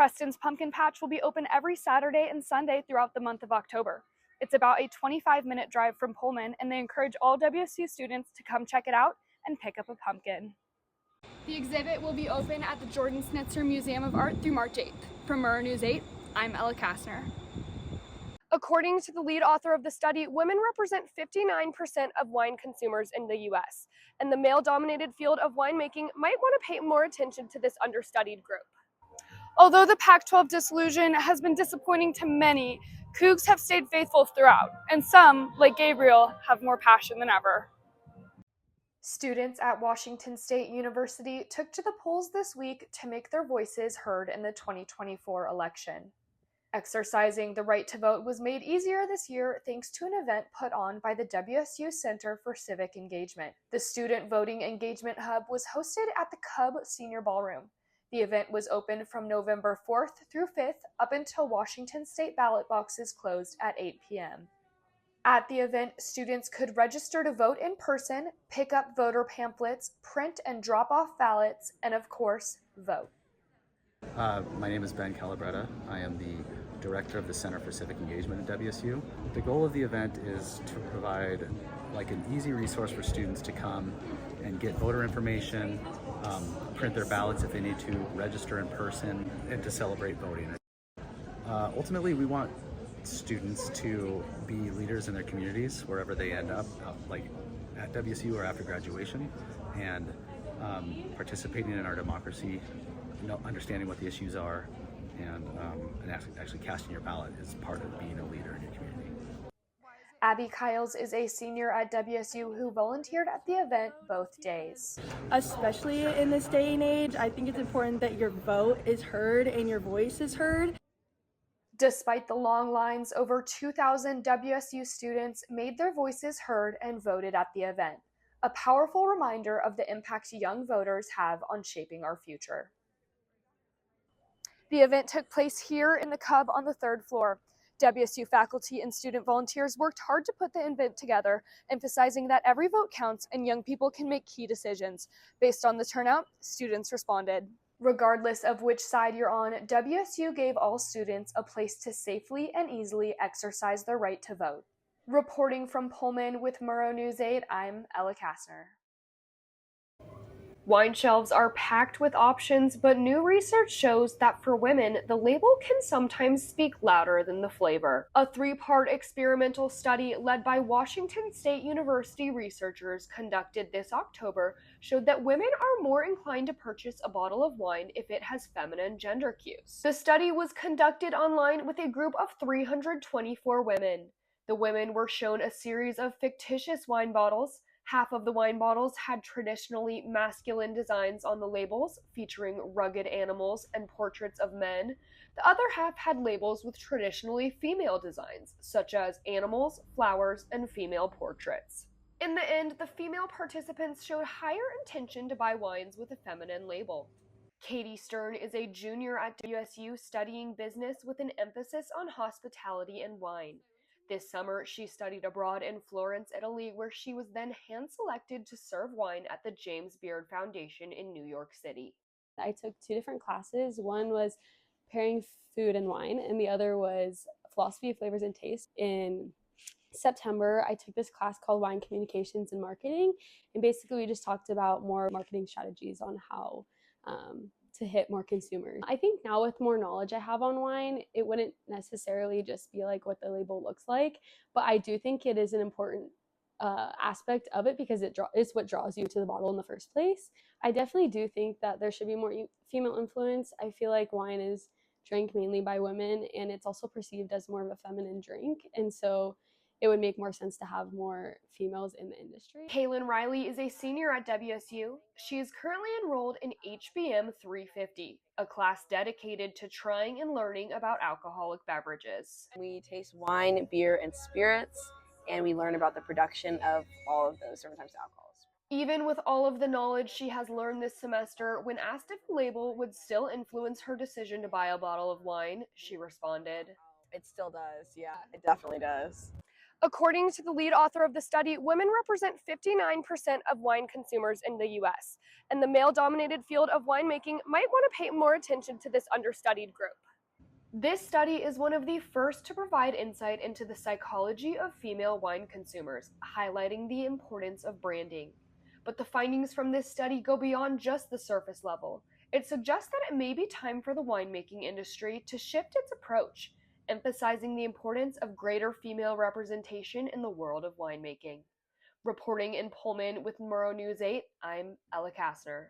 Preston's Pumpkin Patch will be open every Saturday and Sunday throughout the month of October. It's about a 25-minute drive from Pullman, and they encourage all WSU students to come check it out and pick up a pumpkin. The exhibit will be open at the Jordan Snitzer Museum of Art through March 8th. From Murrow News 8, I'm Ella Kastner. According to the lead author of the study, women represent 59% of wine consumers in the U.S., and the male-dominated field of winemaking might want to pay more attention to this understudied group. Although the Pac-12 disillusion has been disappointing to many, Cougs have stayed faithful throughout, and some, like Gabriel, have more passion than ever. Students at Washington State University took to the polls this week to make their voices heard in the 2024 election. Exercising the right to vote was made easier this year thanks to an event put on by the WSU Center for Civic Engagement. The Student Voting Engagement Hub was hosted at the Cub Senior Ballroom. The event was open from November 4th through 5th up until Washington State ballot boxes closed at 8 p.m. At the event, students could register to vote in person, pick up voter pamphlets, print and drop off ballots, and of course, vote. My name is Ben Calabretta. I am the Director of the Center for Civic Engagement at WSU. The goal of the event is to provide an easy resource for students to come and get voter information, print their ballots if they need to, register in person, and to celebrate voting. Ultimately, we want students to be leaders in their communities wherever they end up, like at WSU or after graduation, and participating in our democracy, understanding what the issues are, and actually casting your ballot is part of being a leader in your community. Abby Kiles is a senior at WSU who volunteered at the event both days. Especially in this day and age, I think it's important that your vote is heard and your voice is heard. Despite the long lines, over 2,000 WSU students made their voices heard and voted at the event, a powerful reminder of the impact young voters have on shaping our future. The event took place here in the Cub on the 3rd floor. WSU faculty and student volunteers worked hard to put the event together, emphasizing that every vote counts and young people can make key decisions. Based on the turnout, students responded. Regardless of which side you're on, WSU gave all students a place to safely and easily exercise their right to vote. Reporting from Pullman with Murrow News 8, I'm Ella Kastner. Wine shelves are packed with options, but new research shows that for women, the label can sometimes speak louder than the flavor. A 3-part experimental study led by Washington State University researchers conducted this October showed that women are more inclined to purchase a bottle of wine if it has feminine gender cues. The study was conducted online with a group of 324 women. The women were shown a series of fictitious wine bottles. Half of the wine bottles had traditionally masculine designs on the labels, featuring rugged animals and portraits of men. The other half had labels with traditionally female designs, such as animals, flowers, and female portraits. In the end, the female participants showed higher intention to buy wines with a feminine label. Katie Stern is a junior at WSU studying business with an emphasis on hospitality and wine. This summer, she studied abroad in Florence, Italy, where she was then hand-selected to serve wine at the James Beard Foundation in New York City. I took 2 different classes. One was pairing food and wine, and the other was philosophy of flavors and taste. In September, I took this class called Wine Communications and Marketing, and basically we just talked about more marketing strategies on how to hit more consumers. I think now with more knowledge I have on wine, it wouldn't necessarily just be like what the label looks like, but I do think it is an important aspect of it because it's what draws you to the bottle in the first place. I definitely do think that there should be more female influence. I feel like wine is drank mainly by women, and it's also perceived as more of a feminine drink, and so it would make more sense to have more females in the industry. Kaylin Riley is a senior at WSU. She is currently enrolled in HBM 350, a class dedicated to trying and learning about alcoholic beverages. We taste wine, beer, and spirits, and we learn about the production of all of those different types of alcohols. Even with all of the knowledge she has learned this semester, when asked if the label would still influence her decision to buy a bottle of wine, she responded, It still does, yeah, it definitely does. According to the lead author of the study, women represent 59% of wine consumers in the US, and the male-dominated field of winemaking might want to pay more attention to this understudied group. This study is one of the first to provide insight into the psychology of female wine consumers, highlighting the importance of branding. But the findings from this study go beyond just the surface level. It suggests that it may be time for the winemaking industry to shift its approach, emphasizing the importance of greater female representation in the world of winemaking. Reporting in Pullman with Murrow News 8, I'm Ella Kastner.